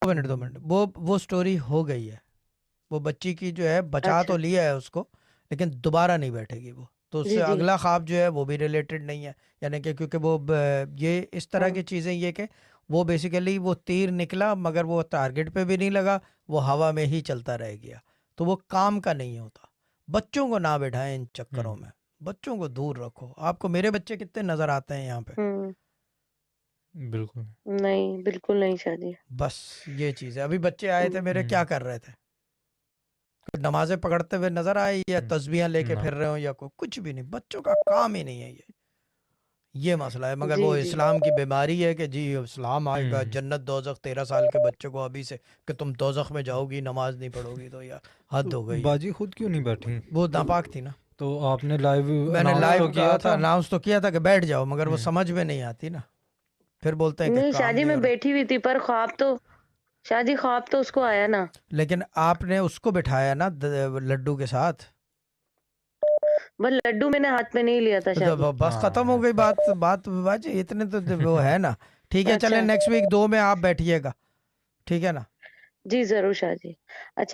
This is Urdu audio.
منٹ 2 منٹ، وہ سٹوری ہو گئی ہے، وہ بچی کی جو ہے بچا اچھا تو لیا ہے اس کو، لیکن دوبارہ نہیں بیٹھے گی وہ، تو اس جی سے جی اگلا خواب جو ہے وہ بھی ریلیٹڈ نہیں ہے، یعنی کہ کیونکہ وہ یہ اس طرح ہاں کی چیزیں، یہ کہ وہ بیسیکلی وہ تیر نکلا مگر وہ ٹارگٹ پہ بھی نہیں لگا، وہ ہوا میں ہی چلتا رہ گیا، تو وہ کام کا نہیں ہوتا۔ بچوں کو نہ بٹھائیں ان چکروں میں، بچوں کو دور رکھو۔ آپ کو میرے بچے کتنے نظر آتے ہیں یہاں پہ، ہوں بالکل نہیں بالکل نہیں شاہ جی بس یہ چیز ہے۔ ابھی بچے آئے تھے میرے، کیا کر رہے تھے؟ کوئی نمازیں پکڑتے ہوئے نظر آئے یا تسبیحاں لے کے نہ پھر رہے ہوں یا کچھ بھی نہیں، بچوں کا کام ہی نہیں ہے یہ مسئلہ ہے۔ مگر جی وہ جی اسلام کی بیماری ہے کہ جی اسلام آئے گا، جنت دوزخ 13 سال کے بچے کو ابھی سے کہ تم دوزخ میں جاؤ گی نماز نہیں پڑھو گی، تو یار حد ہو گئی ہے۔ باجی خود کیوں نہیں بیٹھی؟ وہ ناپاک تھی نا، تو آپ نے لائیو میں نے اناؤنس لائیو تو کہا کیا تھا، اناؤنس تو کیا تھا کہ بیٹھ جاؤ، مگر وہ سمجھ میں نہیں آتی نا، پھر بولتے ہیں کہ نہیں شاہ کام جی نہیں میں ہو رہا۔ بیٹھی ہوئی تھی، پر خواب تو شاہ جی خواب تو اس کو آیا نا، لیکن آپ نے اس کو بٹھایا نا لڈو کے ساتھ، بس لڈو میں نے ہاتھ میں نہیں لیا تھا شاہ جی۔ تو بس ختم ہو گئی بات باجی، اتنے تو وہ ہے نا۔ ٹھیک ہے چلیں اچھا نیکسٹ ویک 2 میں آپ بیٹھیے گا، ٹھیک ہے نا؟ جی ضرور شاہ جی۔ اچھا